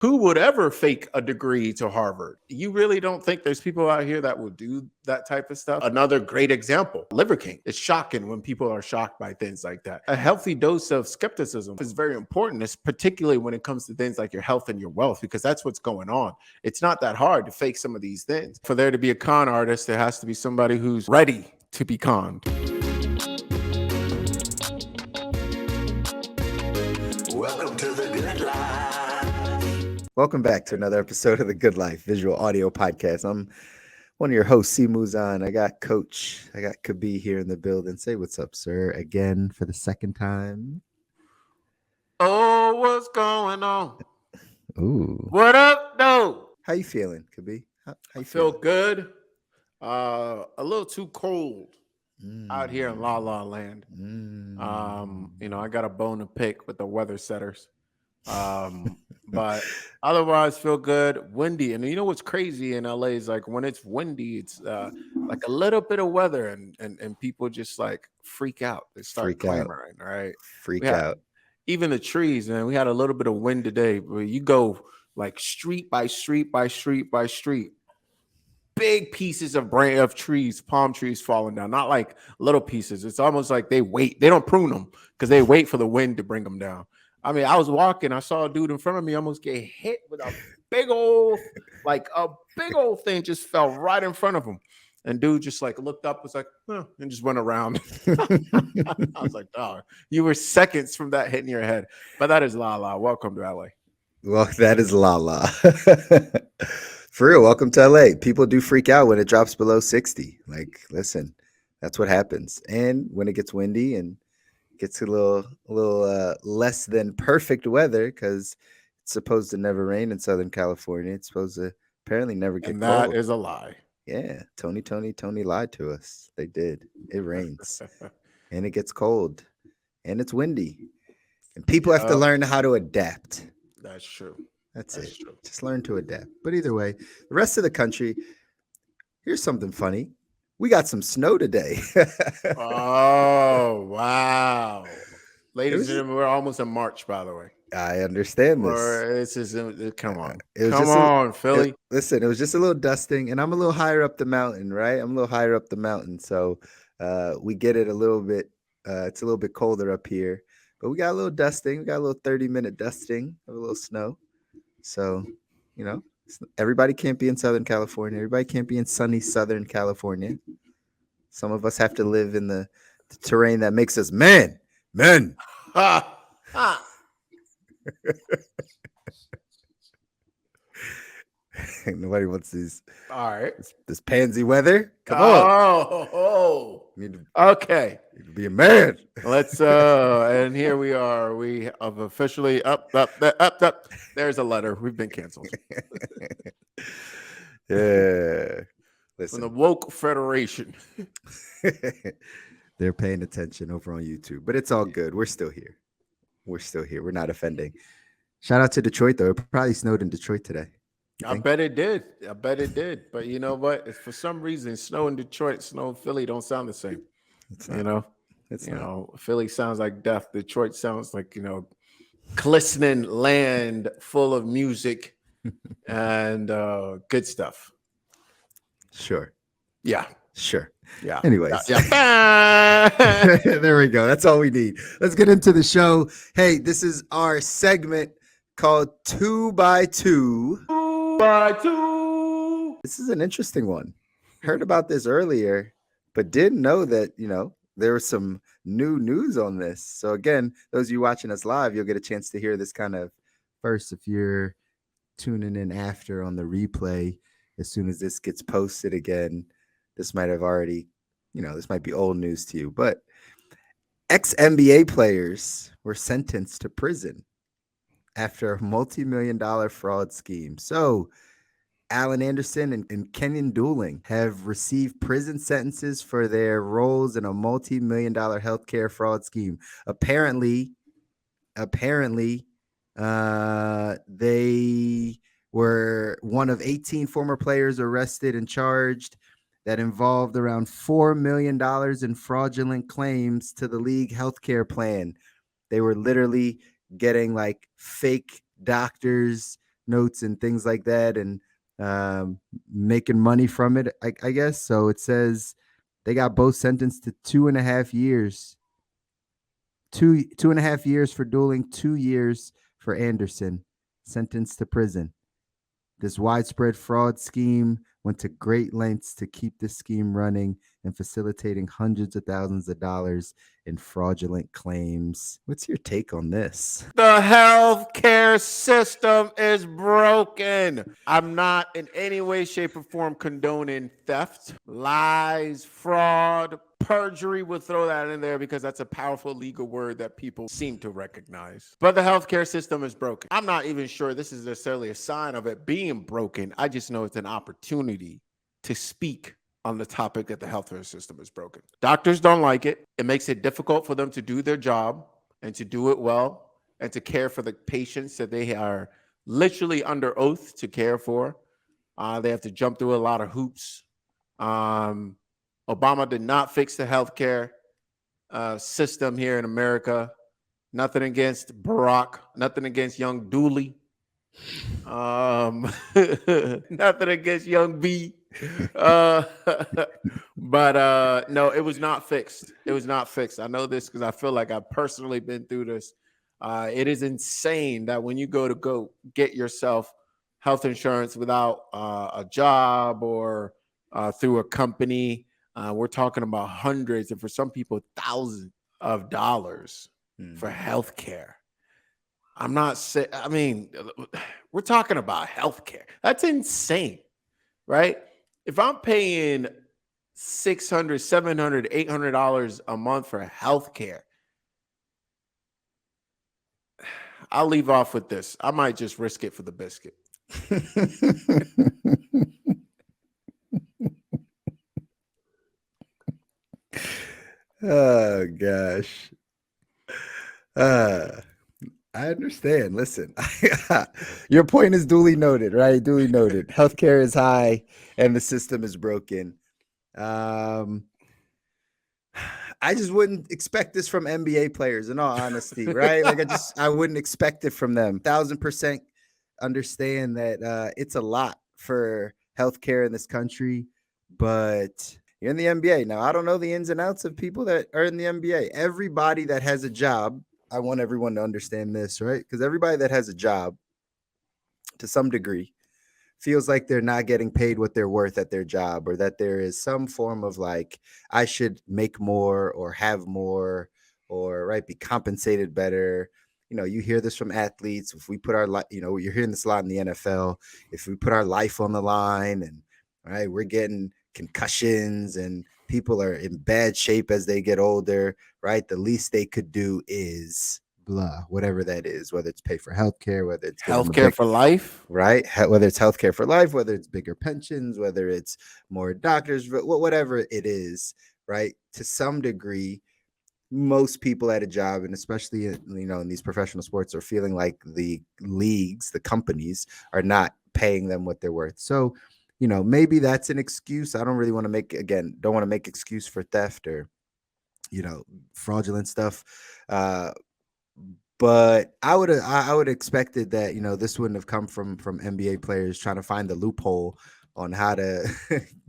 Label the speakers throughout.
Speaker 1: Who would ever fake a degree to Harvard? You really don't think there's people out here that will do that type of stuff? Another great example, Liver King. It's shocking when people are shocked by things like that. A healthy dose of skepticism is very important, it's particularly when it comes to things like your health and your wealth, because that's what's going on. It's not that hard to fake some of these things. For there to be a con artist, there has to be somebody who's ready to be conned.
Speaker 2: Welcome to the Good Life.
Speaker 3: Welcome back to another episode of the Good Life Visual Audio Podcast. I'm one of your hosts, C Muzan. I got Kabi here in the building. Say what's up, sir, again for the second time.
Speaker 1: Oh, what's going on?
Speaker 3: Ooh.
Speaker 1: What up, though?
Speaker 3: How you feeling, Kabi? How you
Speaker 1: Feel
Speaker 3: feeling?
Speaker 1: good. A little too cold out here in La La Land. I got a bone to pick with the weather setters. But otherwise feel good. Windy. And you know what's crazy in LA is like when it's windy, it's like a little bit of weather and people just like freak out. They start clamoring, right?
Speaker 3: Freak out.
Speaker 1: Even the trees, man. We had a little bit of wind today, but you go like street by street by street by street. Big pieces of trees, palm trees falling down, not like little pieces. It's almost like they wait. They don't prune them because they wait for the wind to bring them down. I mean, I was walking, I saw a dude in front of me almost get hit with a big old thing just fell right in front of him. And dude just like looked up, was like, and just went around. I was like, dog, you were seconds from that hitting your head. But that is La La. Welcome to LA.
Speaker 3: Well, that is La La. For real, welcome to LA. People do freak out when it drops below 60. Like, listen, that's what happens. And when it gets windy and gets a little less than perfect weather, because it's supposed to never rain in Southern California. It's supposed to apparently never get
Speaker 1: And
Speaker 3: cold.
Speaker 1: that is a lie.
Speaker 3: Yeah, Tony lied to us. They did. It rains and it gets cold and it's windy. And people have to learn how to adapt.
Speaker 1: That's true.
Speaker 3: That's it. True. Just learn to adapt. But either way, the rest of the country, here's something funny. We got some snow today.
Speaker 1: Oh, wow. Ladies and gentlemen, we're almost in March, by the way.
Speaker 3: I understand this.
Speaker 1: Come on. Come on, Philly.
Speaker 3: Listen, it was just a little dusting, and I'm a little higher up the mountain, right? I'm a little higher up the mountain. So we get it a little bit. It's a little bit colder up here. But we got a little dusting. We got a little 30-minute dusting of a little snow. So, everybody can't be in Southern California. Everybody can't be in sunny Southern California. Some of us have to live in the terrain that makes us men. Nobody wants these.
Speaker 1: All right.
Speaker 3: This pansy weather. Come on.
Speaker 1: Oh. Okay.
Speaker 3: Need to be a man.
Speaker 1: Let's and here we are. We have officially up. There's a letter. We've been canceled.
Speaker 3: Yeah.
Speaker 1: From
Speaker 3: Listen.
Speaker 1: the Woke Federation.
Speaker 3: They're paying attention over on YouTube, but it's all good. We're still here. We're not offending. Shout out to Detroit, though. It probably snowed in Detroit today.
Speaker 1: I bet it did. But you know what? If for some reason, snow in Detroit, snow in Philly don't sound the same. Philly sounds like death. Detroit sounds like, glistening land full of music and good stuff.
Speaker 3: Sure.
Speaker 1: Yeah.
Speaker 3: Sure.
Speaker 1: Yeah.
Speaker 3: Anyways.
Speaker 1: Yeah.
Speaker 3: There we go. That's all we need. Let's get into the show. Hey, this is our segment called 2 by 2.
Speaker 1: 2 by 2.
Speaker 3: This is an interesting one. Heard about this earlier, but didn't know that, there was some new news on this. So again, those of you watching us live, you'll get a chance to hear this kind of first. If you're tuning in after on the replay, as soon as this gets posted again, this might have already, this might be old news to you, but ex-NBA players were sentenced to prison after a multi-million-dollar fraud scheme. So Allen Anderson and Kenyon Dooling have received prison sentences for their roles in a multi-million-dollar healthcare fraud scheme. Apparently, they were one of 18 former players arrested and charged that involved around $4 million in fraudulent claims to the league healthcare plan. They were literally getting like fake doctors' notes and things like that, and making money from it, I guess. So it says they got both sentenced to 2.5 years. 2.5 years for dueling, 2 years for Anderson, sentenced to prison. This widespread fraud scheme went to great lengths to keep this scheme running and facilitating hundreds of thousands of dollars in fraudulent claims. What's your take on this?
Speaker 1: The healthcare system is broken. I'm not in any way, shape, or form condoning theft, lies, fraud, perjury. We'll throw that in there because that's a powerful legal word that people seem to recognize. But the healthcare system is broken. I'm not even sure this is necessarily a sign of it being broken. I just know it's an opportunity to speak on the topic that the healthcare system is broken. Doctors don't like it. It makes it difficult for them to do their job and to do it well and to care for the patients that they are literally under oath to care for. They have to jump through a lot of hoops. Obama did not fix the healthcare system here in America. Nothing against Barack, nothing against young Dooley. Nothing against young B. But no, it was not fixed. It was not fixed. I know this because I feel like I've personally been through this. It is insane that when you go get yourself health insurance without a job or through a company, we're talking about hundreds and for some people thousands of dollars for health care. I'm not saying, I mean, we're talking about healthcare. That's insane, right? If I'm paying $600, $700, $800 a month for healthcare, I'll leave off with this. I might just risk it for the biscuit.
Speaker 3: Oh gosh. I understand. Listen, your point is duly noted, right? Duly noted. Healthcare is high and the system is broken. I just wouldn't expect this from NBA players, in all honesty, right? Like I wouldn't expect it from them. 1,000% understand that it's a lot for healthcare in this country, but you're in the NBA. Now, I don't know the ins and outs of people that are in the NBA. Everybody that has a job, I want everyone to understand this, right? Because everybody that has a job to some degree feels like they're not getting paid what they're worth at their job, or that there is some form of like, I should make more or have more or right, be compensated better. You know, you hear this from athletes. If we put our life, you know, you're hearing this a lot in the NFL. If we put our life on the line and right, we're getting concussions and people are in bad shape as they get older, right? The least they could do is blah, whatever that is, whether it's pay for healthcare, whether it's
Speaker 1: Healthcare for life,
Speaker 3: right? Whether it's healthcare for life, whether it's bigger pensions, whether it's more doctors, whatever it is, right? To some degree, most people at a job, and especially in these professional sports, are feeling like the leagues, the companies, are not paying them what they're worth. So, maybe that's an excuse. I don't really want to don't want to make excuse for theft or, fraudulent stuff. But I would expected that, this wouldn't have come from NBA players trying to find the loophole on how to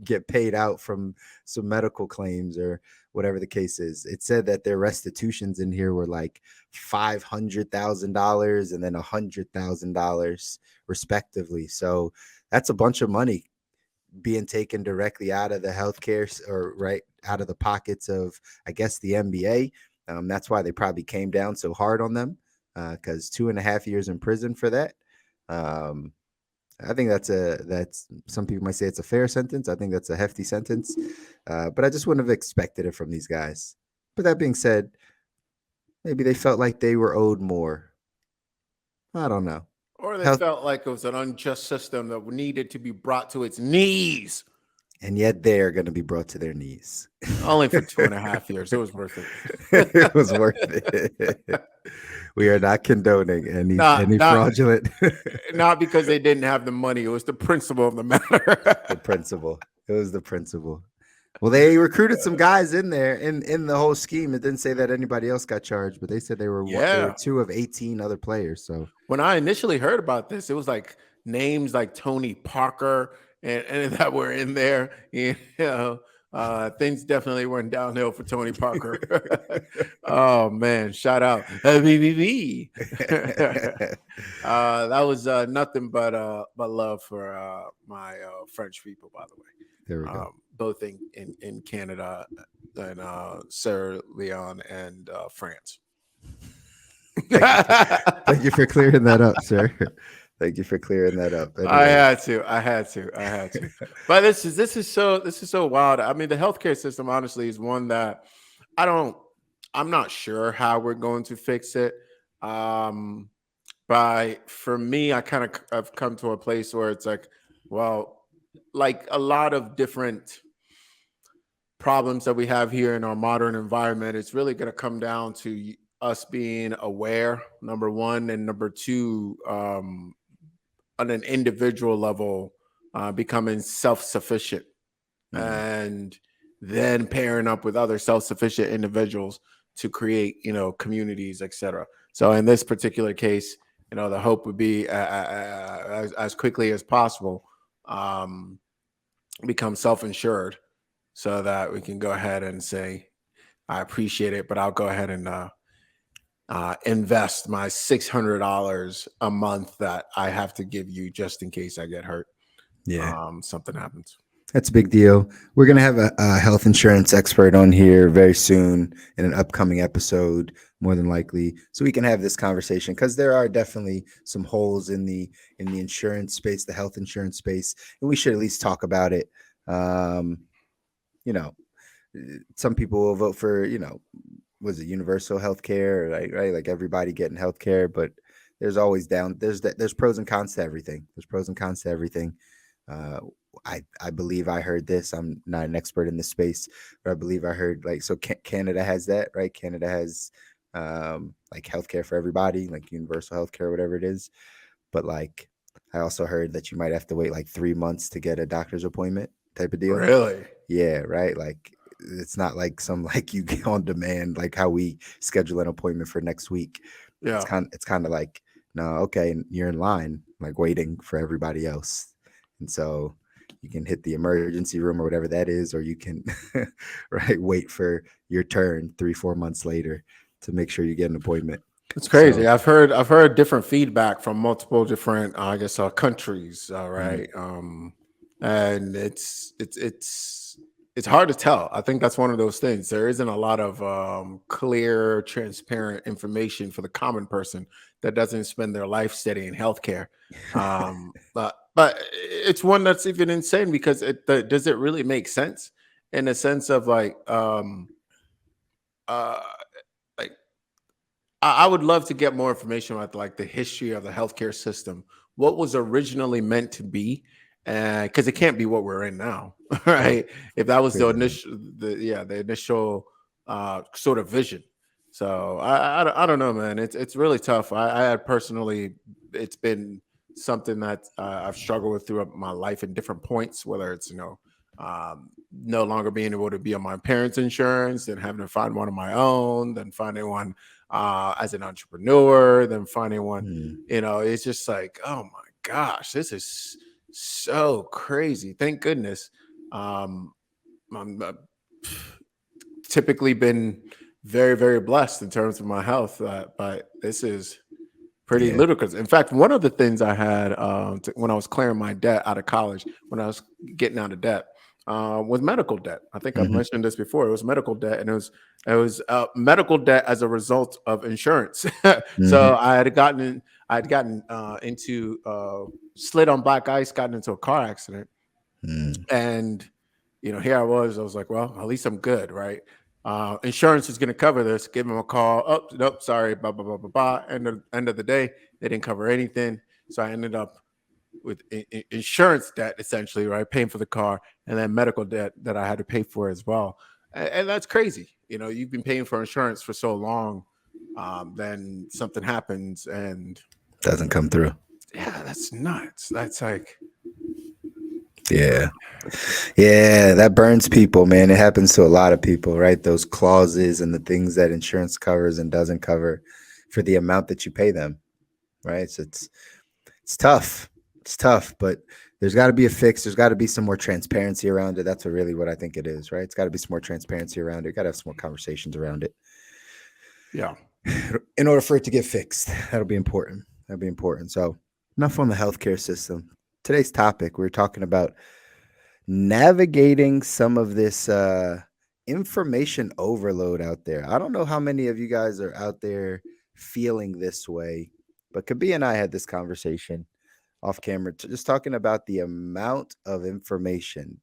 Speaker 3: get paid out from some medical claims or whatever the case is. It said that their restitutions in here were like $500,000 and then $100,000 respectively. So that's a bunch of money being taken directly out of the healthcare or right out of the pockets of, I guess, the NBA. That's why they probably came down so hard on them, because 2.5 years in prison for that. I think that's some people might say it's a fair sentence. I think that's a hefty sentence, but I just wouldn't have expected it from these guys. But that being said, maybe they felt like they were owed more. I don't know.
Speaker 1: Or they felt like it was an unjust system that needed to be brought to its knees.
Speaker 3: And yet they are going to be brought to their knees.
Speaker 1: Only for 2.5 years. It was worth it.
Speaker 3: It was worth it. We are not condoning any fraudulent.
Speaker 1: Not because they didn't have the money. It was the principle of the matter.
Speaker 3: The principle. It was the principle. Well, they recruited some guys in there in the whole scheme. It didn't say that anybody else got charged, but they said they were 2 of 18 other players. So
Speaker 1: when I initially heard about this, it was like names like Tony Parker and that were in there. You know, things definitely went downhill for Tony Parker. Oh man, shout out BBB. That was nothing but love for my French people, by the way.
Speaker 3: There we go.
Speaker 1: Both in Canada and Sierra Leone and France.
Speaker 3: Thank you for clearing that up, sir. Thank you for clearing that up.
Speaker 1: I
Speaker 3: Anyway.
Speaker 1: had to. But this is so wild. I mean, the healthcare system honestly is one that I'm not sure how we're going to fix it. But for me, I've come to a place where it's like, well, like a lot of different problems that we have here in our modern environment, it's really going to come down to us being aware, number one, and number two, on an individual level, becoming self-sufficient, and then pairing up with other self-sufficient individuals to create, communities, etc. So in this particular case, the hope would be as quickly as possible, become self-insured, so that we can go ahead and say, I appreciate it, but I'll go ahead and invest my $600 a month that I have to give you just in case I get hurt.
Speaker 3: Yeah.
Speaker 1: Something happens.
Speaker 3: That's a big deal. We're going to have a health insurance expert on here very soon in an upcoming episode, more than likely, so we can have this conversation, because there are definitely some holes in the insurance space, the health insurance space, and we should at least talk about it. Some people will vote for, was it universal health care, right? Like everybody getting health care, but there's always there's pros and cons to everything. There's pros and cons to everything. I believe I heard this. I'm not an expert in this space, but I believe I heard Canada has that, right? Canada has like healthcare for everybody, like universal healthcare, whatever it is. But like, I also heard that you might have to wait like 3 months to get a doctor's appointment type of deal.
Speaker 1: Really?
Speaker 3: Yeah, right. Like, it's not like some like you get on demand, like how we schedule an appointment for next week.
Speaker 1: Yeah.
Speaker 3: It's kind of like, no, okay, you're in line, like waiting for everybody else. And so you can hit the emergency room or whatever that is, or you can wait for your turn 3-4 months later to make sure you get an appointment.
Speaker 1: It's crazy.
Speaker 3: So,
Speaker 1: I've heard different feedback from multiple different, countries. Right. And it's hard to tell. I think that's one of those things. There isn't a lot of clear, transparent information for the common person that doesn't spend their life studying healthcare. But it's one that's even insane, because does it really make sense in the sense of like, I would love to get more information about like the history of the healthcare system, what was originally meant to be, because it can't be what we're in now, right? If that was the initial sort of vision. So I don't know, man. It's really tough. I had personally, it's been something that I've struggled with throughout my life in different points, whether it's no longer being able to be on my parents' insurance, then having to find one of my own, then finding one as an entrepreneur, then finding one. It's just like, oh my gosh, this is so crazy. Thank goodness. I'm typically been very, very blessed in terms of my health, but this is pretty ludicrous. In fact, one of the things I had when I was clearing my debt out of college, when I was getting out of debt, was medical debt. I think I've mentioned this before. It was medical debt, and it was medical debt as a result of insurance. So I had gotten into slid on black ice, gotten into a car accident, and here I was like, well, at least I'm good, right? Insurance is going to cover this. Give them a call. Oh, nope, sorry, blah blah blah blah blah. End of the day, they didn't cover anything. So I ended up with insurance debt, essentially, right? Paying for the car, and then medical debt that I had to pay for as well. And that's crazy. You've been paying for insurance for so long, then something happens and
Speaker 3: doesn't come through.
Speaker 1: Yeah, that's nuts. That's like,
Speaker 3: yeah, that burns people, man. It happens to a lot of people, right? Those clauses and the things that insurance covers and doesn't cover for the amount that you pay them, right? So it's tough. It's tough, but there's got to be a fix. There's got to be some more transparency around it. That's what I think it is, right? It's got to be some more transparency around it. Got to have some more conversations around it
Speaker 1: Yeah.
Speaker 3: in order for it to get fixed. That'll be important. That'll be important. So, enough on the healthcare system. Today's topic, we're talking about navigating some of this information overload out there. I don't know how many of you guys are out there feeling this way, but Kabi and I had this conversation off camera, just talking about the amount of information,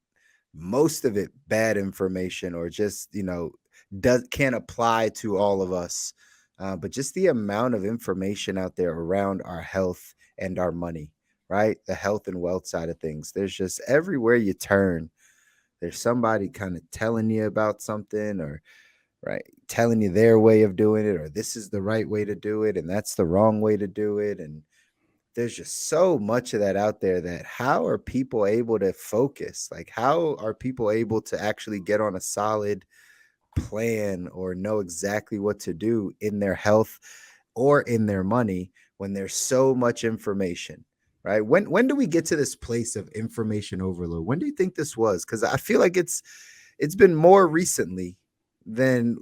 Speaker 3: most of it bad information, or just, can't apply to all of us. But just the amount of information out there around our health and our money, right? The health and wealth side of things. There's just everywhere you turn, there's somebody kind of telling you about something, or right, telling you their way of doing it, or this is the right way to do it, and that's the wrong way to do it. And there's just so much of that out there, that how are people able to focus? Like, how are people able to actually get on a solid plan or know exactly what to do in their health or in their money when there's so much information, right? When do we get to this place of information overload? When do you think this was? Because I feel like it's been more recently than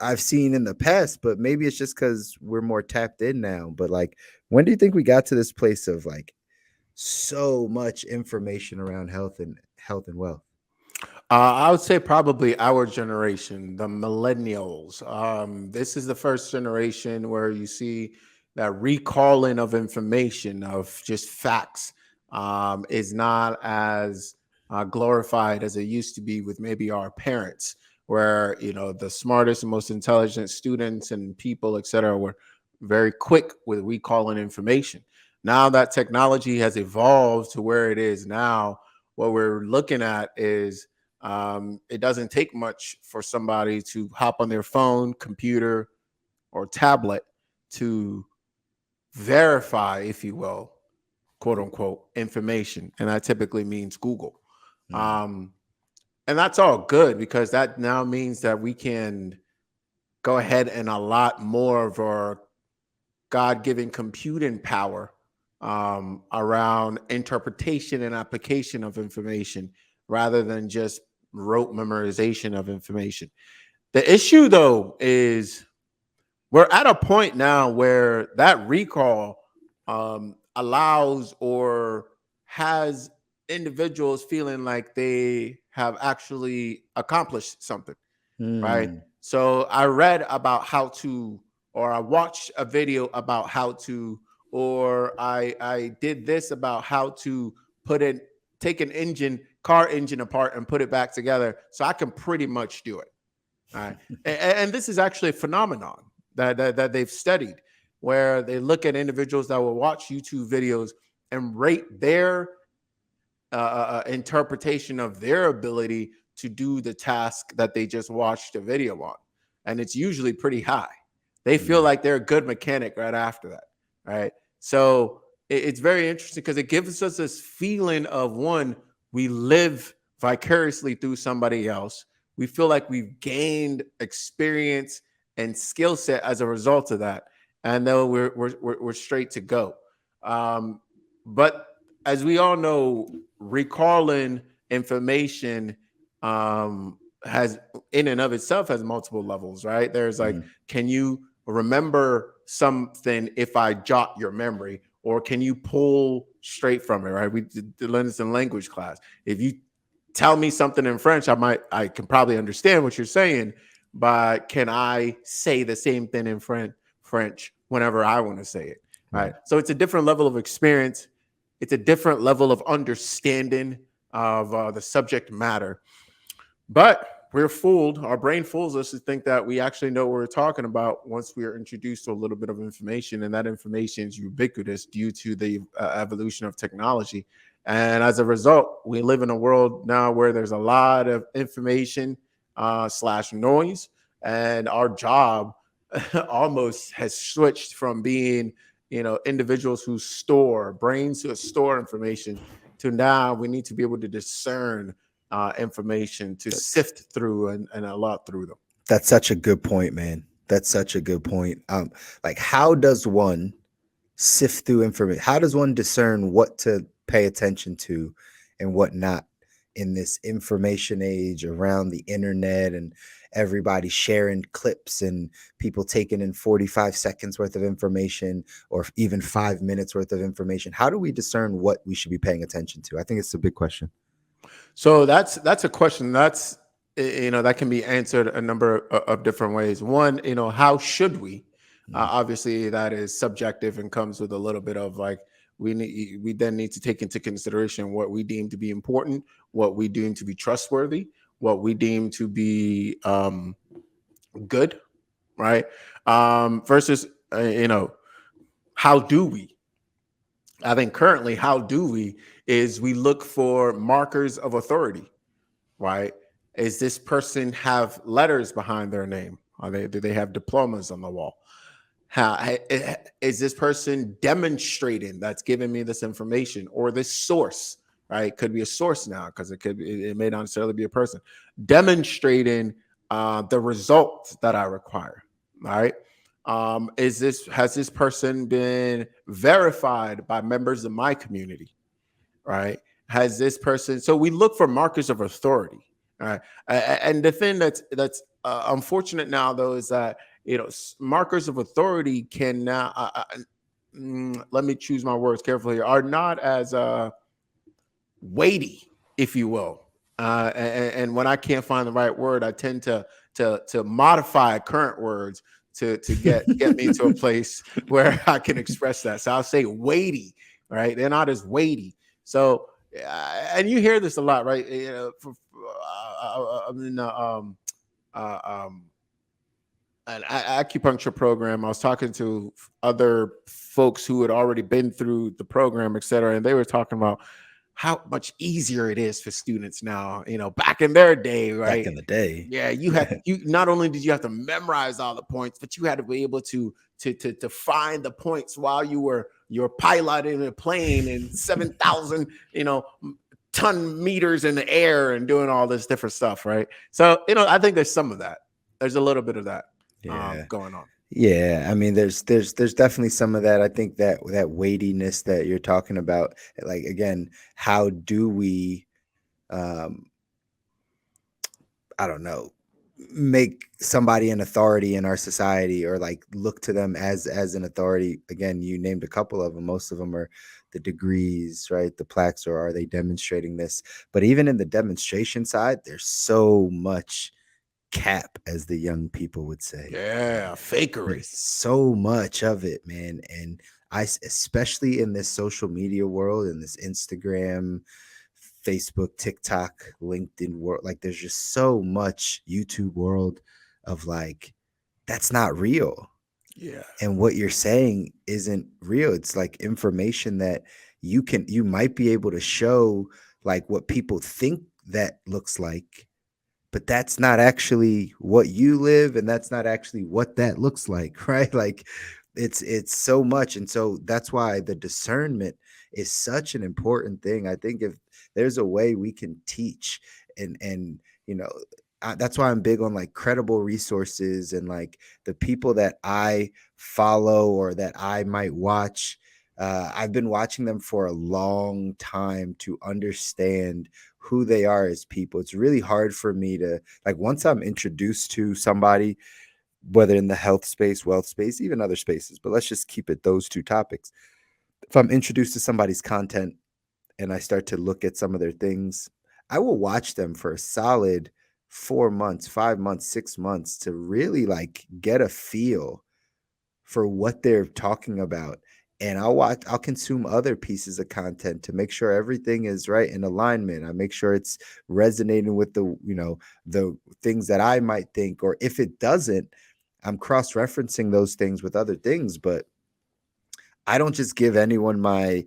Speaker 3: I've seen in the past, but maybe it's just because we're more tapped in now. But like, when do you think we got to this place of like so much information around health and wealth?
Speaker 1: I would say probably our generation, the millennials. This is the first generation where you see that recalling of information, of just facts, is not as glorified as it used to be with maybe our parents, where the smartest and most intelligent students and people, et cetera, were very quick with recalling information. Now that technology has evolved to where it is now, what we're looking at is it doesn't take much for somebody to hop on their phone, computer, or tablet to verify, if you will, quote unquote, information. And that typically means Google. And that's all good, because that now means that we can go ahead and allot more of our God-given computing power around interpretation and application of information, rather than just rote memorization of information. The issue, though, is we're at a point now where that recall allows or has individuals feeling like they have actually accomplished something, right? So I read about how to, or I watched a video about how to, or I did this about how to take an car engine apart and put it back together, so I can pretty much do it. All right. And this is actually a phenomenon that they've studied, where they look at individuals that will watch YouTube videos and rate their interpretation of their ability to do the task that they just watched a video on. And it's usually pretty high. They feel like they're a good mechanic right after that. Right. So it's very interesting, because it gives us this feeling of, one, we live vicariously through somebody else. We feel like we've gained experience and skill set as a result of that, and then we're straight to go. But as we all know, recalling information has, in and of itself, has multiple levels, right? There's like, can you remember something if I jot your memory, or can you pull straight from it, right? We learned this in language class. If you tell me something in French, I can probably understand what you're saying, but can I say the same thing in French whenever I want to say it, right? So it's a different level of experience. It's a different level of understanding of the subject matter. But we're fooled. Our brain fools us to think that we actually know what we're talking about once we are introduced to a little bit of information, and that information is ubiquitous due to the evolution of technology. And as a result, we live in a world now where there's a lot of information / noise, and our job almost has switched from being, individuals who brains who store information, to now we need to be able to discern information, to sift through and a lot through them.
Speaker 3: That's such a good point, man. That's such a good point. Like, how does one sift through information? How does one discern what to pay attention to and what not in this information age around the internet and everybody sharing clips and people taking in 45 seconds worth of information or even 5 minutes worth of information? How do we discern what we should be paying attention to? I think it's a big question.
Speaker 1: So that's a question that's that can be answered a number of different ways. One, how should we?
Speaker 3: Mhm.
Speaker 1: Obviously, that is subjective and comes with a little bit of like we then need to take into consideration what we deem to be important, what we deem to be trustworthy, what we deem to be good, right? Versus how do we? I think currently, how do we is we look for markers of authority, right? Is this person have letters behind their name? Do they have diplomas on the wall? Is this person demonstrating that's giving me this information or this source? Right, could be a source now because it may not necessarily be a person demonstrating the results that I require. All right, has this person been verified by members of my community? Right, has this person? So we look for markers of authority. All right, and the thing that's unfortunate now though is that markers of authority can now let me choose my words carefully, are not as weighty, if you will. And when I can't find the right word, I tend to modify current words to get me to a place where I can express that. So I'll say weighty, right? They're not as weighty. So and you hear this a lot, right? I'm in an acupuncture program. I was talking to other folks who had already been through the program, et cetera, and they were talking about how much easier it is for students now. Back in their day,
Speaker 3: Back
Speaker 1: right?
Speaker 3: in the day.
Speaker 1: Yeah, you not only did you have to memorize all the points, but you had to be able to find the points while you're piloting a plane in 7,000 ton meters in the air and doing all this different stuff, right? So I think there's some of that. There's a little bit of that
Speaker 3: Yeah.
Speaker 1: going on.
Speaker 3: Yeah, I mean, there's definitely some of that. I think that weightiness that you're talking about, like again, how do we, um, I don't know, make somebody an authority in our society or like look to them as an authority? Again, you named a couple of them. Most of them are the degrees, right? The plaques, or are they demonstrating this? But even in the demonstration side, there's so much cap, as the young people would say.
Speaker 1: Yeah, fakery.
Speaker 3: There's so much of it, man. And especially in this social media world, in this Instagram, Facebook, TikTok, LinkedIn world, like there's just so much YouTube world of like, that's not real.
Speaker 1: Yeah.
Speaker 3: And what you're saying isn't real. It's like information that you might be able to show like what people think that looks like, but that's not actually what you live, and that's not actually what that looks like, right? Like it's so much. And so that's why the discernment is such an important thing. I think if there's a way we can teach and you know that's why I'm big on like credible resources and like the people that I follow or that I might watch. I've been watching them for a long time to understand who they are as people. It's really hard for me to like once I'm introduced to somebody, whether in the health space, wealth space, even other spaces, but let's just keep it those two topics. If I'm introduced to somebody's content and I start to look at some of their things, I will watch them for a solid 4 months, 5 months, 6 months to really like get a feel for what they're talking about. And I'll consume other pieces of content to make sure everything is right in alignment. I make sure it's resonating with the things that I might think, or if it doesn't, I'm cross-referencing those things with other things. But I don't just give anyone my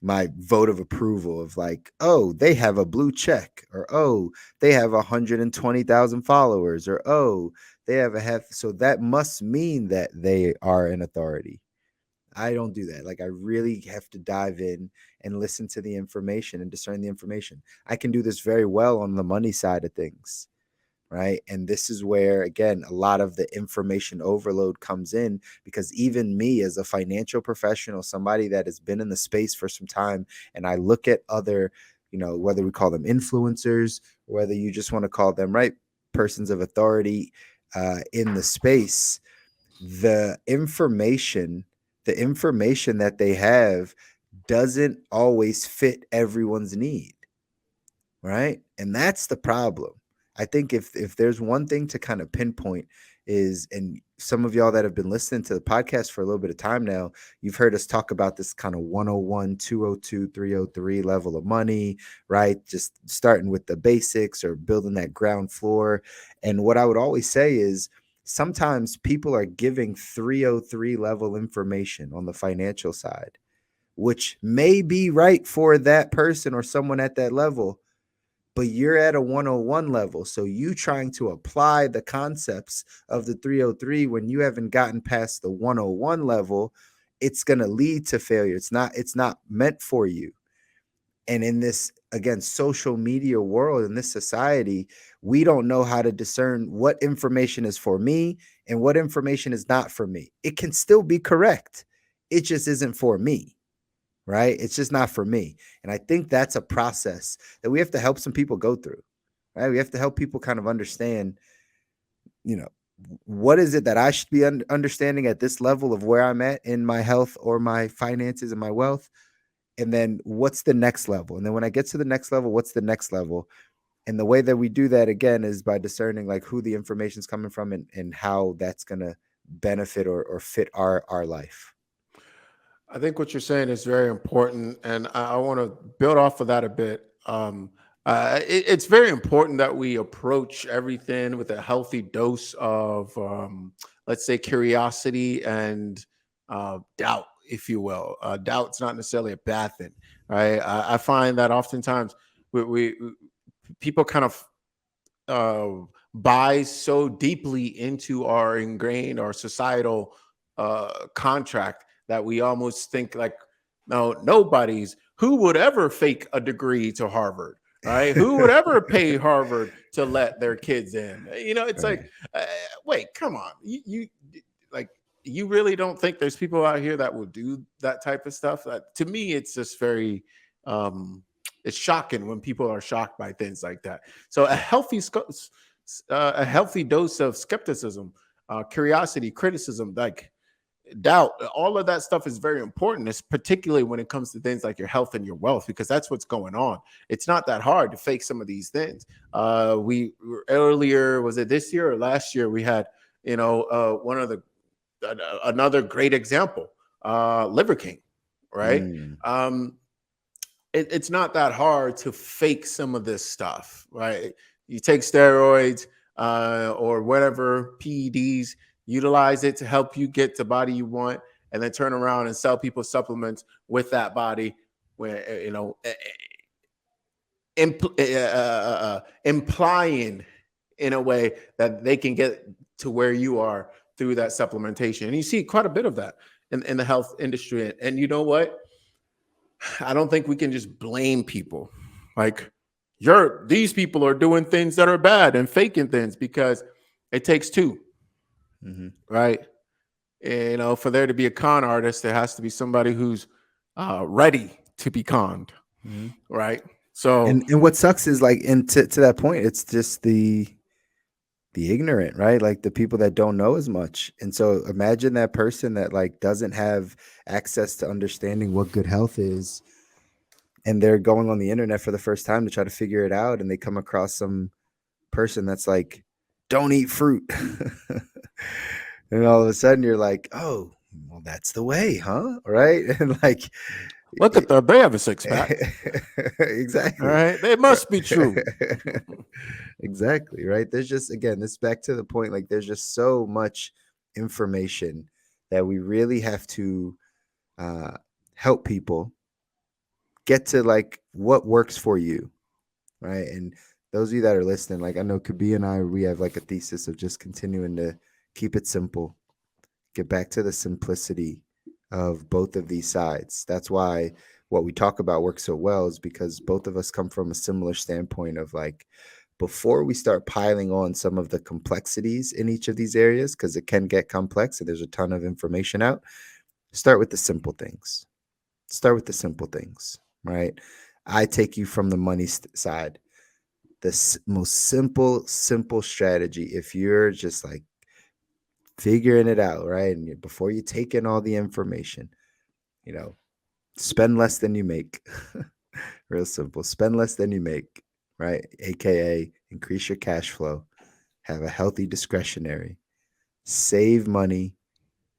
Speaker 3: vote of approval of like, oh, they have a blue check, or oh, they have 120,000 followers, or oh, they have so that must mean that they are an authority. I don't do that. Like I really have to dive in and listen to the information and discern the information. I can do this very well on the money side of things, right? And this is where, again, a lot of the information overload comes in, because even me as a financial professional, somebody that has been in the space for some time, and I look at other, whether we call them influencers, or whether you just want to call them, right, persons of authority in the space, the information that they have doesn't always fit everyone's need, right? And that's the problem. I think if there's one thing to kind of pinpoint is, and some of y'all that have been listening to the podcast for a little bit of time now, you've heard us talk about this kind of 101, 202, 303 level of money, right? Just starting with the basics or building that ground floor. And what I would always say is, sometimes people are giving 303 level information on the financial side, which may be right for that person or someone at that level, but you're at a 101 level. So you trying to apply the concepts of the 303 when you haven't gotten past the 101 level, it's going to lead to failure. It's not meant for you. And in this, again, social media world, in this society, we don't know how to discern what information is for me and what information is not for me. It can still be correct. It just isn't for me, right? It's just not for me. And I think that's a process that we have to help some people go through, right? We have to help people kind of understand, what is it that I should be understanding at this level of where I'm at in my health or my finances and my wealth. And then what's the next level? And then when I get to the next level, what's the next level? And the way that we do that, again, is by discerning like who the information is coming from and how that's going to benefit or fit our life.
Speaker 1: I think what you're saying is very important, and I want to build off of that a bit. It's very important that we approach everything with a healthy dose of, let's say, curiosity and doubt, if you will. Doubt's not necessarily a bad thing, right? I find that oftentimes we people kind of buy so deeply into our ingrained or societal contract that we almost think like, no, who would ever fake a degree to Harvard, right? Who would ever pay Harvard to let their kids in? It's
Speaker 3: Right.
Speaker 1: like, wait, come on, you really don't think there's people out here that will do that type of stuff? To me, it's just very it's shocking when people are shocked by things like that. So a healthy dose of skepticism, curiosity, criticism, like doubt, all of that stuff is very important. It's particularly when it comes to things like your health and your wealth, because that's what's going on. It's not that hard to fake some of these things. We earlier, was it this year or last year, we had one of the another great example, Liver King, right? It's not that hard to fake some of this stuff, right? You take steroids or whatever, PEDs, utilize it to help you get the body you want, and then turn around and sell people supplements with that body, where implying in a way that they can get to where you are through that supplementation. And you see quite a bit of that in the health industry. And you know what? I don't think we can just blame people like these people are doing things that are bad and faking things, because it takes two, right? For there to be a con artist, there has to be somebody who's ready to be conned, right? So,
Speaker 3: and what sucks is like, and to that point, it's just the ignorant, right? Like the people that don't know as much. And so imagine that person that like doesn't have access to understanding what good health is, and they're going on the internet for the first time to try to figure it out, and they come across some person that's like, don't eat fruit. And all of a sudden you're like, oh, well, that's the way, huh? Right? And like,
Speaker 1: look at them, they have a six-pack.
Speaker 3: Exactly.
Speaker 1: All right, it must be true.
Speaker 3: Exactly, right? There's just, again, this back to the point, like there's just so much information that we really have to help people get to like what works for you, right? And those of you that are listening, like I know Kabi and I, we have like a thesis of just continuing to keep it simple, get back to the simplicity of both of these sides. That's why what we talk about works so well, is because both of us come from a similar standpoint of like before we start piling on some of the complexities in each of these areas, because it can get complex and there's a ton of information out, start with the simple things. Start with the simple things, right? I take you from the money side. The most simple strategy, if you're just like figuring it out, right? And before you take in all the information, spend less than you make. Real simple. Spend less than you make, right? AKA increase your cash flow, have a healthy discretionary, save money,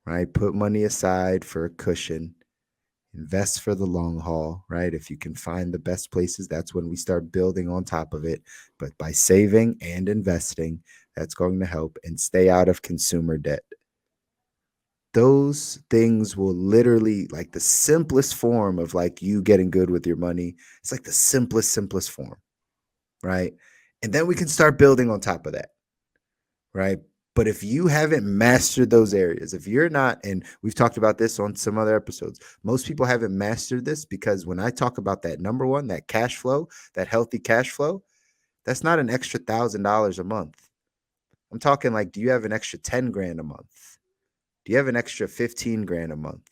Speaker 3: right? Put money aside for a cushion, invest for the long haul, right? If you can find the best places, that's when we start building on top of it. But by saving and investing, that's going to help, and stay out of consumer debt. Those things will literally, like, the simplest form of like you getting good with your money. It's like the simplest form, right? And then we can start building on top of that, right? But if you haven't mastered those areas, if you're not, and we've talked about this on some other episodes, most people haven't mastered this, because when I talk about that number one, that cash flow, that healthy cash flow, that's not an extra $1,000 a month. I'm talking like, do you have an extra 10 grand a month? Do you have an extra 15 grand a month?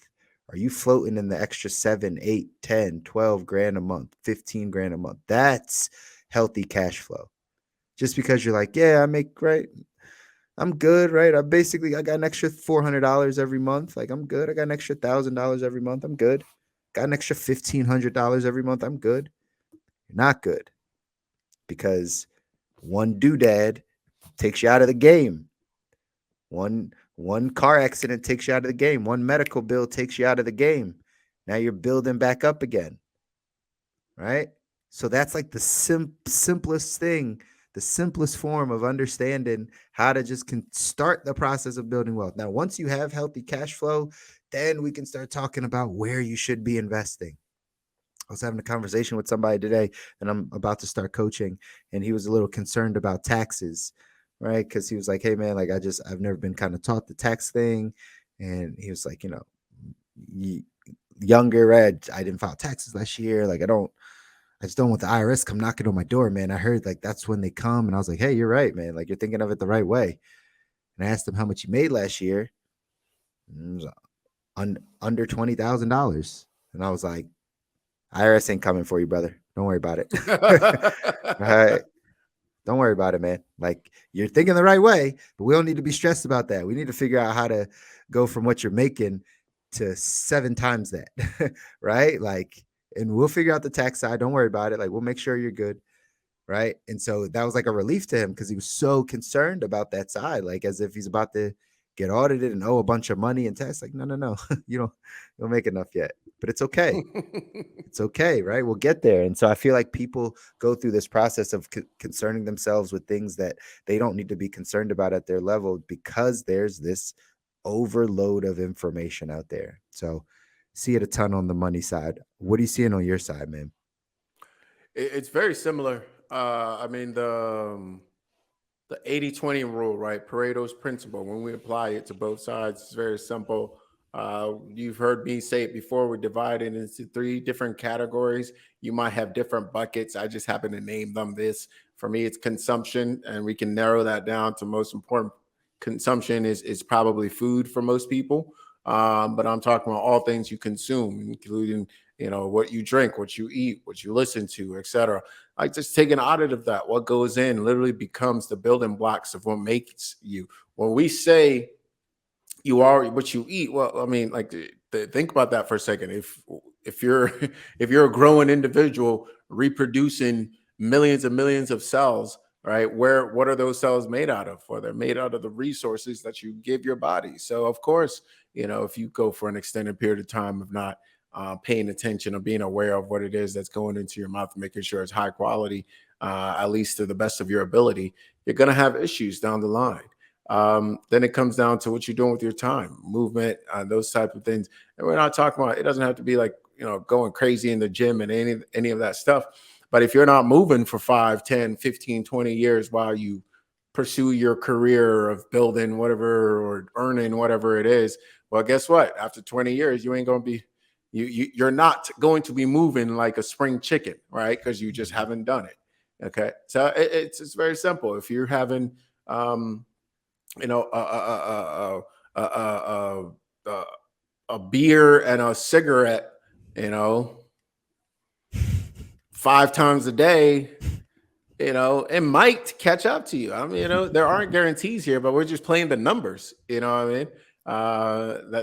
Speaker 3: Are you floating in the extra 7, 8, 10, 12 grand a month, 15 grand a month? That's healthy cash flow. Just because you're like, yeah, I make, right, I'm good, right? I got an extra $400 every month. Like, I'm good. I got an extra $1,000 every month. I'm good. Got an extra $1,500 every month. I'm good. You're not good, because one doodad takes you out of the game. One car accident takes you out of the game. One medical bill takes you out of the game. Now you're building back up again, right? So that's like the simplest thing, the simplest form of understanding how to just start the process of building wealth. Now, once you have healthy cash flow, then we can start talking about where you should be investing. I was having a conversation with somebody today, and I'm about to start coaching, and he was a little concerned about taxes, right? Because he was like, hey, man, like, I've never been kind of taught the tax thing. And he was like, younger, right? I didn't file taxes last year. Like, I just don't want the IRS come knocking on my door, man. I heard like that's when they come. And I was like, hey, you're right, man. Like, you're thinking of it the right way. And I asked him how much he made last year. And it was under $20,000. And I was like, IRS ain't coming for you, brother. Don't worry about it. All right. Don't worry about it, man. Like, you're thinking the right way, but we don't need to be stressed about that. We need to figure out how to go from what you're making to 7 times that, right? Like, and we'll figure out the tax side. Don't worry about it. Like, we'll make sure you're good, right? And so that was like a relief to him, because he was so concerned about that side, like as if he's about to get audited and owe a bunch of money and tax. Like, no, you don't make enough yet, but it's okay. It's okay, right? We'll get there. And so I feel like people go through this process of concerning themselves with things that they don't need to be concerned about at their level, because there's this overload of information out there. So see it a ton on the money side. What are you seeing on your side, man?
Speaker 1: It's very similar. I mean, the 80-20 rule, right? Pareto's principle. When we apply it to both sides, it's very simple. You've heard me say it before. We divide it into 3 different categories. You might have different buckets. I just happen to name them this. For me, it's consumption, and we can narrow that down to most important. Consumption is probably food for most people. But I'm talking about all things you consume, including, what you drink, what you eat, what you listen to, etc. Like, just take an audit of that. What goes in literally becomes the building blocks of what makes you. When we say you are what you eat, well, I mean, like, think about that for a second. If you're if you're a growing individual reproducing millions and millions of cells, right? What are those cells made out of? Well, they're made out of the resources that you give your body. So of course, if you go for an extended period of time of not paying attention or being aware of what it is that's going into your mouth, making sure it's high quality, at least to the best of your ability, you're going to have issues down the line. Then it comes down to what you're doing with your time, movement, those type of things. And we're not talking about, it doesn't have to be like, going crazy in the gym and any of that stuff. But if you're not moving for 5, 10, 15, 20 years while you pursue your career of building whatever or earning whatever it is, well, guess what? After 20 years, you ain't going to be, you're not going to be moving like a spring chicken, right? Because you just haven't done it. Okay, so it's very simple. If you're having, you know, a beer and a cigarette, you know, 5 times a day, you know, it might catch up to you. I mean, you know, there aren't guarantees here, but we're just playing the numbers. You know what I mean?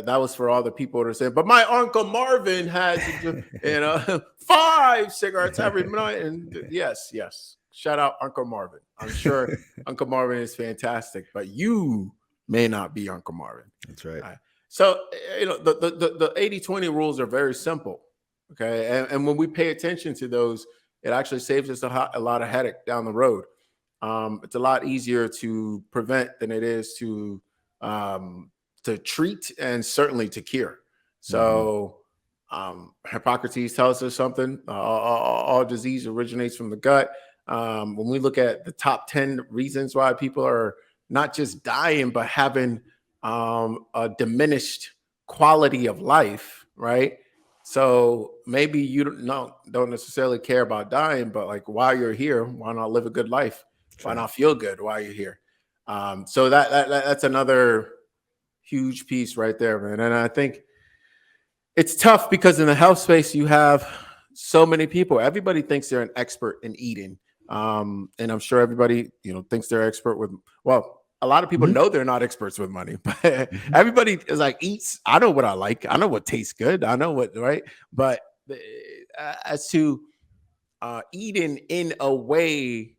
Speaker 1: That was for all the people that are saying, but my Uncle Marvin has, you know, 5 cigarettes every night. And yes, yes. Shout out Uncle Marvin. I'm sure Uncle Marvin is fantastic, but you may not be Uncle Marvin.
Speaker 3: That's right.
Speaker 1: So, you know, the 80-20 rules are very simple. Okay. And when we pay attention to those, it actually saves us a lot of headache down the road. It's a lot easier to prevent than it is to treat and certainly to cure. So Hippocrates tells us something. All disease originates from the gut. When we look at the top 10 reasons why people are not just dying, but having a diminished quality of life, right? So maybe you don't necessarily care about dying, but like while you're here, why not live a good life? Why not feel good while you're here? So that's another huge piece right there, man. And I think it's tough because in the health space, you have so many people. Everybody thinks they're an expert in eating. And I'm sure everybody, you know, thinks they're expert with, well, a lot of people know they're not experts with money, but everybody is like, eats. I know what I like. I know what tastes good. I know what, right. But as to eating in a way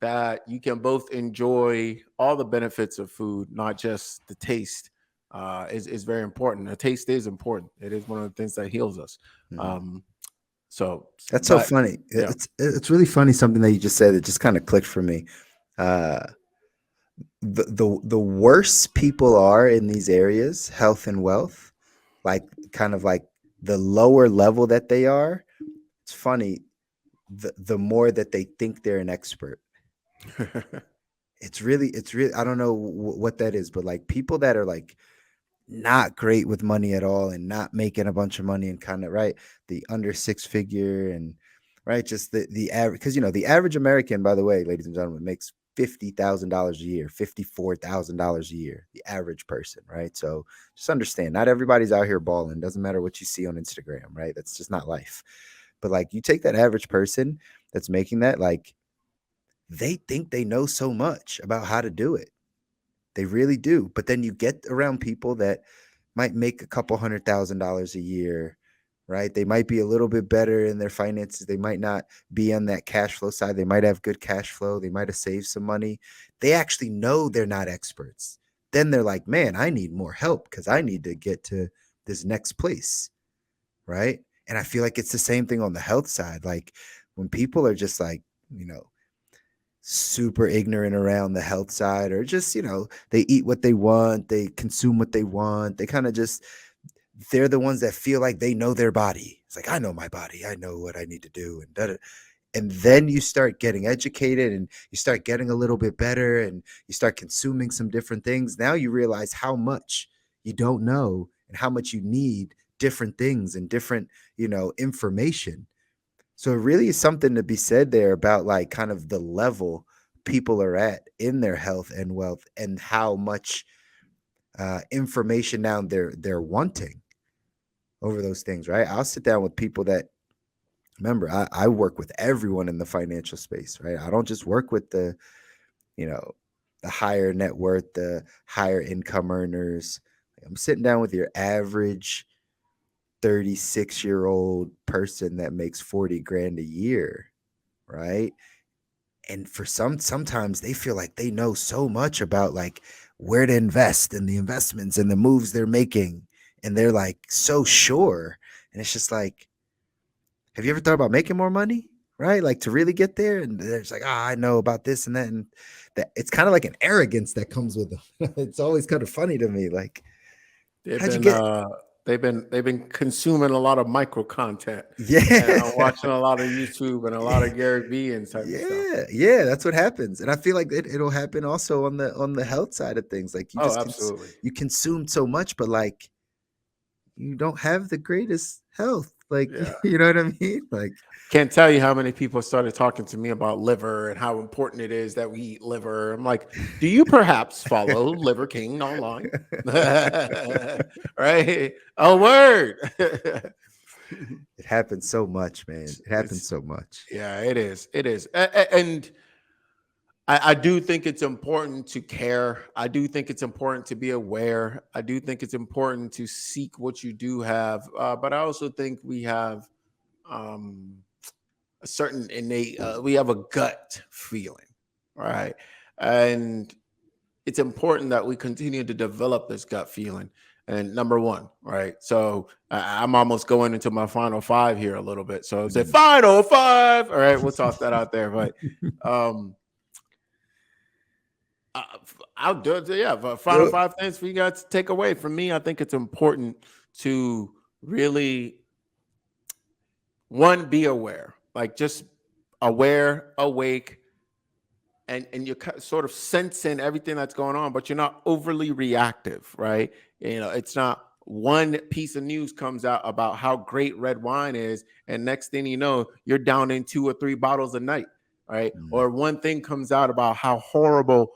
Speaker 1: that you can both enjoy all the benefits of food, not just the taste, is very important. The taste is important. It is one of the things that heals us. So
Speaker 3: that's so funny.
Speaker 1: Yeah.
Speaker 3: It's really funny. Something that you just said that just kind of clicked for me. The worse people are in these areas, health and wealth, like kind of like the lower level that they are. It's funny. The more that they think they're an expert. It's really, I don't know what that is, but like people that are like not great with money at all and not making a bunch of money and kind of right, the under 6-figure and right, just the average, because you know the average American, by the way, ladies and gentlemen, makes $50,000 a year, $54,000 a year, the average person, right? So just understand, not everybody's out here balling. Doesn't matter what you see on Instagram, right? That's just not life. But like you take that average person that's making that, like they think they know so much about how to do it. They really do. But then you get around people that might make a couple $100,000 a year, right? They might be a little bit better in their finances. They might not be on that cash flow side. They might have good cash flow. They might have saved some money. They actually know they're not experts. Then they're like, man, I need more help because I need to get to this next place, right? And I feel like it's the same thing on the health side. Like when people are just like, you know, super ignorant around the health side, or just, you know, they eat what they want, they consume what they want, they kind of just, they're the ones that feel like they know their body. It's like, I know my body, I know what I need to do, and da-da. And then you start getting educated and you start getting a little bit better and you start consuming some different things. Now you realize how much you don't know and how much you need different things and different, you know, information. So it really is something to be said there about like kind of the level people are at in their health and wealth and how much information now they're wanting over those things, right? I'll sit down with people that, remember, I work with everyone in the financial space, right? I don't just work with the, you know, the higher net worth, the higher income earners. I'm sitting down with your average 36-year-old person that makes 40 grand a year, right? And for sometimes they feel like they know so much about like where to invest and the investments and the moves they're making, and they're like so sure. And it's just like, have you ever thought about making more money, right? Like to really get there? And they're just like, I know about this and that, and that. It's kind of like an arrogance that comes with them. It's always kind of funny to me, like, how'd you get?
Speaker 1: They've been consuming a lot of micro content.
Speaker 3: Yeah,
Speaker 1: and watching a lot of YouTube and a lot of Gary Vee and type of stuff.
Speaker 3: Yeah, that's what happens. And I feel like it'll happen also on the health side of things. Like you just
Speaker 1: absolutely.
Speaker 3: You consume so much, but like you don't have the greatest health. Like you know what I mean? Like
Speaker 1: Can't tell you how many people started talking to me about liver and how important it is that we eat liver. I'm like, do you perhaps follow Liver King online? Right? A word.
Speaker 3: It happens so much, man. It happens
Speaker 1: It's
Speaker 3: so much.
Speaker 1: yeah, it is. It is. And I do think it's important to care. I do think it's important to be aware. I do think it's important to seek what you do have. But I also think we have um, a certain innate, we have a gut feeling, right? And it's important that we continue to develop this gut feeling. And number one, right? So I'm almost going into my final five here a little bit. So say final five. All right, we'll toss that out there. But um, I'll do it. Yeah, but final five things for you guys to take away from me. I think it's important to really one be aware, like just aware, awake, and you're sort of sensing everything that's going on, but you're not overly reactive, right? You know, it's not one piece of news comes out about how great red wine is, and next thing you know, you're down in 2 or 3 bottles a night, right? Or one thing comes out about how horrible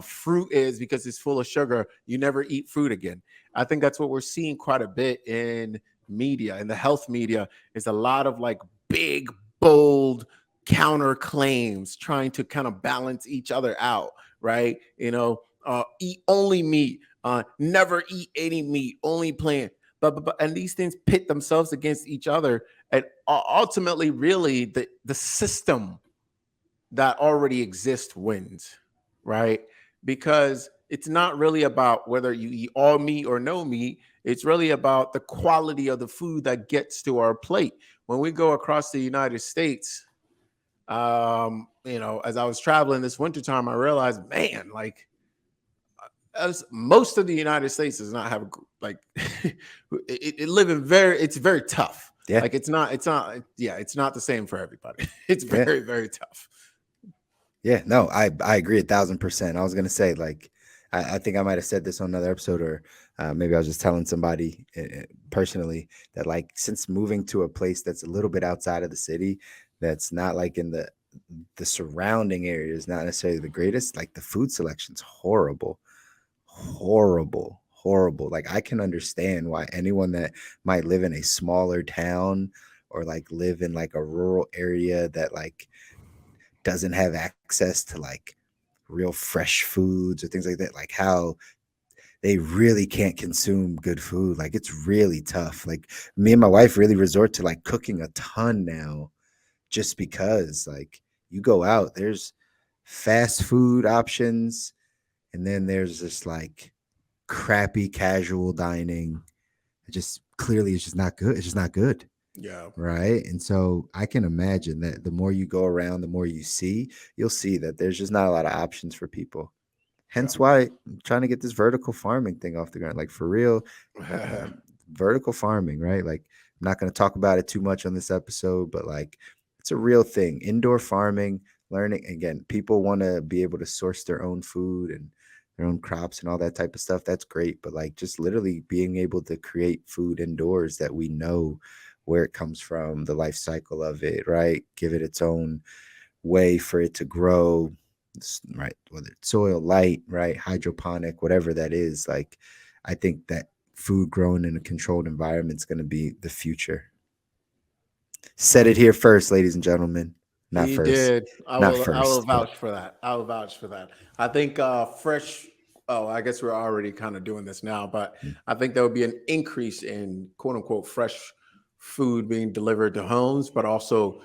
Speaker 1: fruit is because it's full of sugar. You never eat fruit again. I think that's what we're seeing quite a bit in media, in the health media, is a lot of like big, bold counter claims trying to kind of balance each other out, right? You know, eat only meat, never eat any meat, only plant. But and these things pit themselves against each other, and ultimately, really, the system that already exists wins, right? Because it's not really about whether you eat all meat or no meat. It's really about the quality of the food that gets to our plate. When we go across the United States, you know, as I was traveling this wintertime, I realized, man, like as most of the United States does not have like it live in it's very tough.
Speaker 3: Yeah.
Speaker 1: Like it's not it's not the same for everybody. It's very, very tough.
Speaker 3: Yeah, no, I agree 1,000%. I was gonna say, like, I think I might have said this on another episode, or maybe I was just telling somebody personally that, like, since moving to a place that's a little bit outside of the city, that's not like in the surrounding areas, not necessarily the greatest. Like the food selection's horrible, horrible, horrible. Like I can understand why anyone that might live in a smaller town or like live in like a rural area that like doesn't have access to like real fresh foods or things like that, like how they really can't consume good food. Like it's really tough. Like me and my wife really resort to like cooking a ton now just because like you go out, there's fast food options and then there's this like crappy casual dining. It just clearly it's just not good. It's just not good.
Speaker 1: Yeah.
Speaker 3: Right. And so I can imagine that the more you go around, the more you see, you'll see that there's just not a lot of options for people. Hence why I'm trying to get this vertical farming thing off the ground. Like for real, vertical farming, right? Like I'm not going to talk about it too much on this episode, but like it's a real thing. Indoor farming, learning again, people want to be able to source their own food and their own crops and all that type of stuff. That's great. But like just literally being able to create food indoors that we know where it comes from, the life cycle of it, right? Give it its own way for it to grow, right? Whether it's soil, light, right? Hydroponic, whatever that is. Like, I think that food grown in a controlled environment is going to be the future. Said it here first, ladies and gentlemen. Not
Speaker 1: He
Speaker 3: first.
Speaker 1: did. I
Speaker 3: Not
Speaker 1: will. I
Speaker 3: first,
Speaker 1: will
Speaker 3: but-
Speaker 1: vouch for that. I will vouch for that. I think fresh. Oh, I guess we're already kind of doing this now, but I think there will be an increase in quote unquote fresh food being delivered to homes, but also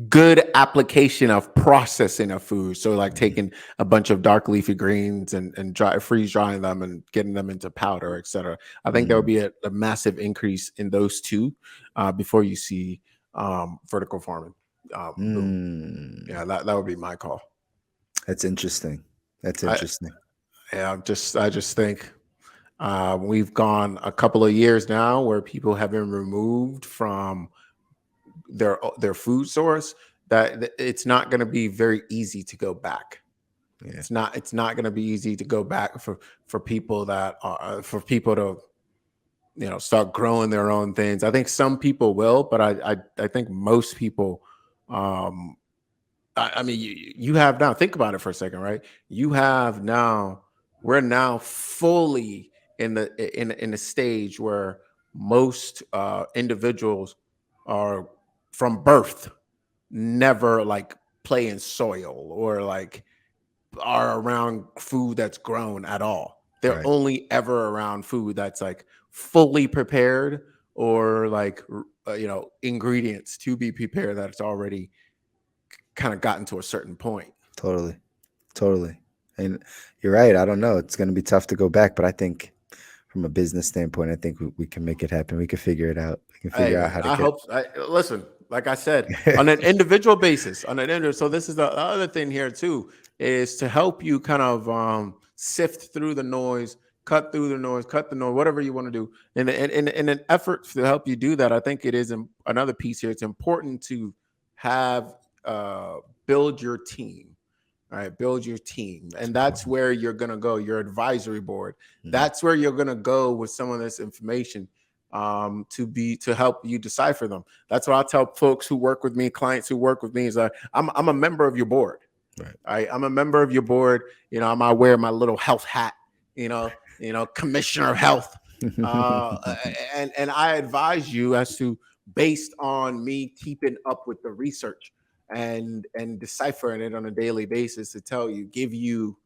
Speaker 1: good application of processing of food. So like taking a bunch of dark leafy greens and freeze drying them and getting them into powder, etc. I think there will be a massive increase in those two before you see vertical farming. Boom. Yeah, that would be my call.
Speaker 3: That's interesting. That's interesting.
Speaker 1: I just think we've gone a couple of years now where people have been removed from their food source, that it's not going to be very easy to go back. Yeah. It's not going to be easy to go back for people that are for people to start growing their own things. I think some people will, but I think most people, um, I mean, you have now, think about it for a second, right? You have now, we're now fully in the stage where most individuals are from birth never like play in soil or like are around food that's grown at all. They're
Speaker 3: Right.
Speaker 1: only ever around food that's like fully prepared or like ingredients to be prepared that's already kind of gotten to a certain point.
Speaker 3: Totally. Totally. And you're right. I don't know. It's going to be tough to go back, but I think from a business standpoint, I think we can make it happen. We can figure it out. We can
Speaker 1: Hey
Speaker 3: figure out
Speaker 1: man,
Speaker 3: how to
Speaker 1: I
Speaker 3: get.
Speaker 1: hope. Listen, like I said, on an individual basis, So this is the other thing here too, is to help you kind of sift through the noise, cut through the noise, cut the noise, whatever you want to do. And in an effort to help you do that, I think it is another piece here. It's important to have build your team. All right, build your team. And that's where you're going to go, your advisory board.
Speaker 3: Mhm.
Speaker 1: That's where you're going to go with some of this information to help you decipher them. That's what I tell folks who work with me, clients who work with me, is that I'm a member of your board.
Speaker 3: Right.
Speaker 1: I'm a member of your board. I might wear my little health hat, commissioner of health. And I advise you as to, based on me keeping up with the research and deciphering it on a daily basis, to give you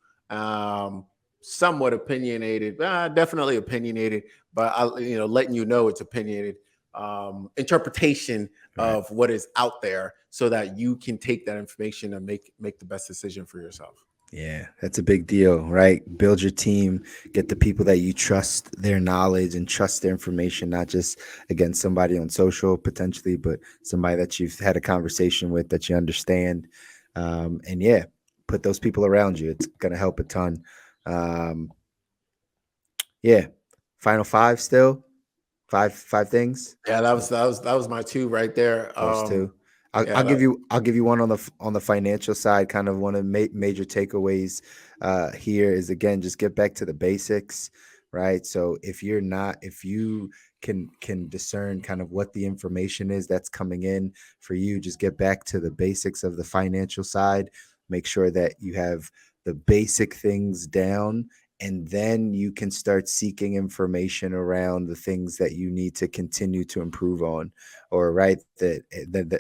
Speaker 1: somewhat opinionated, definitely opinionated, but letting you know it's opinionated interpretation
Speaker 3: Right.
Speaker 1: of what is out there, so that you can take that information and make the best decision for yourself.
Speaker 3: Yeah, that's a big deal, right? Build your team, get the people that you trust their knowledge and trust their information, not just, again, somebody on social potentially, but somebody that you've had a conversation with that you understand. And yeah, put those people around you. It's going to help a ton. Um, yeah. Final five still? Five things?
Speaker 1: Yeah, that was my two right there.
Speaker 3: Those two.
Speaker 1: Yeah,
Speaker 3: I'll give you one on the financial side. Kind of one of major takeaways here is, again, just get back to the basics, right? So if you can discern kind of what the information is that's coming in for you, just get back to the basics of the financial side. Make sure that you have the basic things down, and then you can start seeking information around the things that you need to continue to improve on, or right, the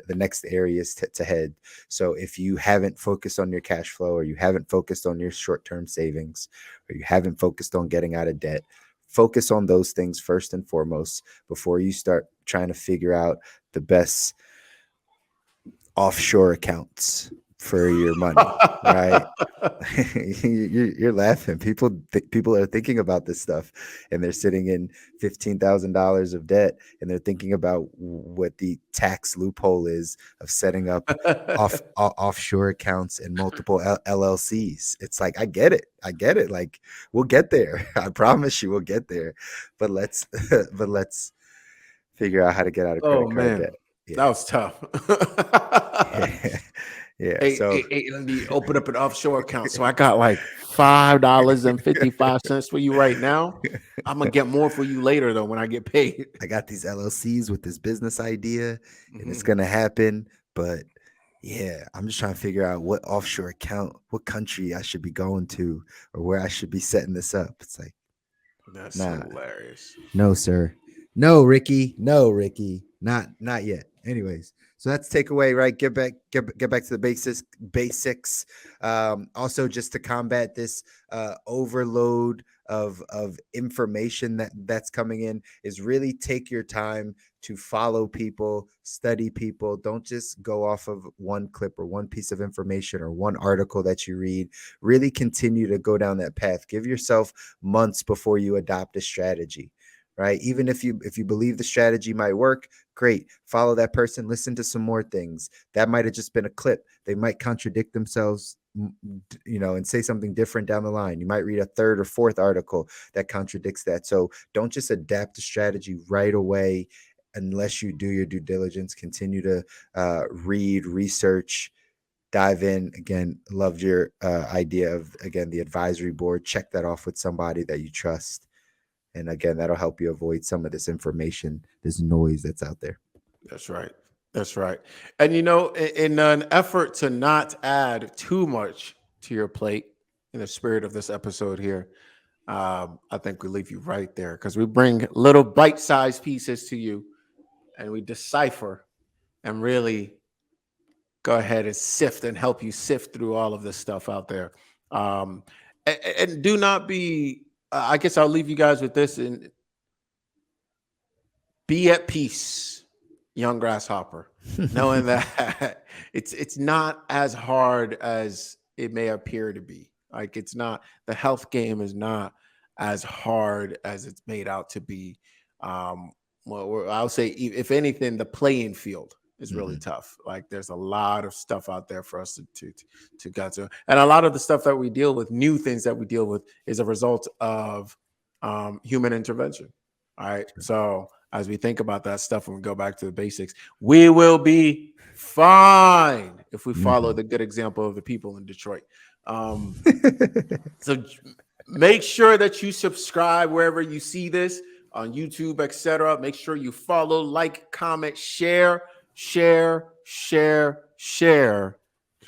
Speaker 3: next areas to head. So if you haven't focused on your cash flow, or you haven't focused on your short-term savings, or you haven't focused on getting out of debt, focus on those things first and foremost before you start trying to figure out the best offshore accounts for your money, right? You're laughing. People are thinking about this stuff, and they're sitting in $15,000 of debt, and they're thinking about what the tax loophole is of setting up offshore accounts and multiple LLCs. It's like, I get it. Like, we'll get there. I promise you, we'll get there. But let's figure out how to get out of
Speaker 1: Oh
Speaker 3: credit card
Speaker 1: man,
Speaker 3: debt.
Speaker 1: that
Speaker 3: Yeah.
Speaker 1: was tough.
Speaker 3: Yeah.
Speaker 1: Hey,
Speaker 3: So
Speaker 1: let me open up an offshore account. So I got like $5.55 for you right now. I'm gonna get more for you later though when I get paid.
Speaker 3: I got these LLCs with this business idea, and it's
Speaker 1: Mhm.
Speaker 3: gonna happen. But yeah, I'm just trying to figure out what offshore account, what country I should be going to, or where I should be setting this up. It's like,
Speaker 1: That's
Speaker 3: nah,
Speaker 1: hilarious.
Speaker 3: no, sir. No, Ricky. No, Ricky. Not yet. Anyways, so that's takeaway, right? Get back to the basics. Also, just to combat this overload of information that's coming in, is really take your time to follow people, study people. Don't just go off of one clip or one piece of information or one article that you read. Really continue to go down that path. Give yourself months before you adopt a strategy, right? Even if you believe the strategy might work, great. Follow that person, listen to some more things. That might have just been a clip. They might contradict themselves, and say something different down the line. You might read a third or fourth article that contradicts that. So don't just adapt the strategy right away unless you do your due diligence. Continue to read, research, dive in. Again, loved your idea of, again, the advisory board. Check that off with somebody that you trust. And again, that'll help you avoid some of this information, this noise that's out there.
Speaker 1: That's right. That's right. And in an effort to not add too much to your plate, in the spirit of this episode here, I think we leave you right there because we bring little bite-sized pieces to you, and we decipher and really go ahead and sift and help you sift through all of this stuff out there. And do not be. I guess I'll leave you guys with this and be at peace, young grasshopper, knowing that it's not as hard as it may appear to be. Like it's not, the health game is not as hard as it's made out to be. Well, I'll say, if anything, the playing field is really tough. Like there's a lot of stuff out there for us to get to, and a lot of the stuff that we deal with, new things that we deal with, is a result of human intervention. All right, so as we think about that stuff and we go back to the basics, we will be fine if we follow the good example of the people in Detroit. So make sure that you subscribe wherever you see this, on YouTube, etc. Make sure you follow, like, comment, share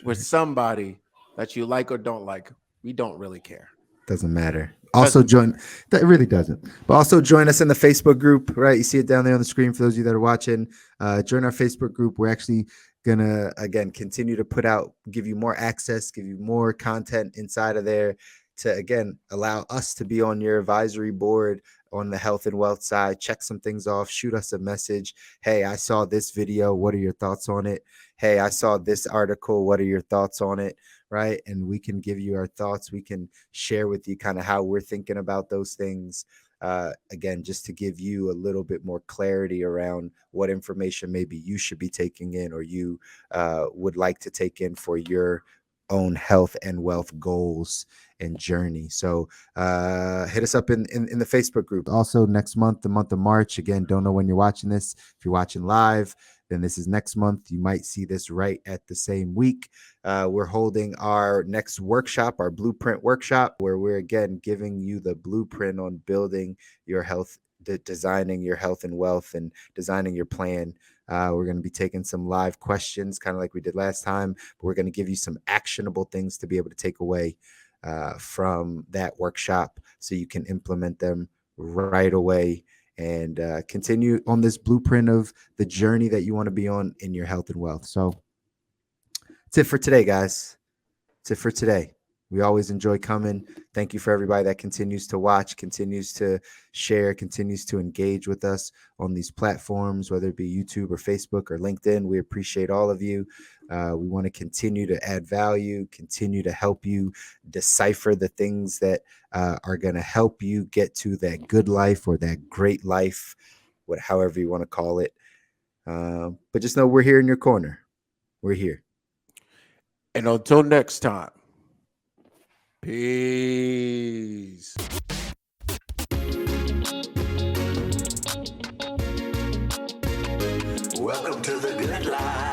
Speaker 1: with somebody that you like or don't like. We don't really care.
Speaker 3: Doesn't matter. Also join, that really doesn't, but also join us in the Facebook group, right? You see it down there on the screen for those of you that are watching. Join our Facebook group. We're actually gonna, again, continue to put out, give you more access, give you more content inside of there to, again, allow us to be on your advisory board on the health and wealth side. Check some things off, shoot us a message. Hey, I saw this video. What are your thoughts on it? Hey, I saw this article. What are your thoughts on it? Right. And we can give you our thoughts. We can share with you kind of how we're thinking about those things. Again, just to give you a little bit more clarity around what information maybe you should be taking in, or you would like to take in for your own health and wealth goals and journey. So hit us up in the Facebook group. Also next month, the month of March, again, don't know when you're watching this. If you're watching live, then this is next month. You might see this right at the same week. We're holding our next workshop, our blueprint workshop, where we're again giving you the blueprint on building your health, designing your health and wealth, and designing your plan. We're going to be taking some live questions, kind of like we did last time, but we're going to give you some actionable things to be able to take away from that workshop so you can implement them right away and continue on this blueprint of the journey that you want to be on in your health and wealth. So that's it for today, guys. That's it for today. We always enjoy coming. Thank you for everybody that continues to watch, continues to share, continues to engage with us on these platforms, whether it be YouTube or Facebook or LinkedIn. We appreciate all of you. We want to continue to add value, continue to help you decipher the things that are going to help you get to that good life or that great life, however you want to call it. But just know we're here in your corner. We're here.
Speaker 1: And until next time, peace.
Speaker 2: Welcome to the Good Life.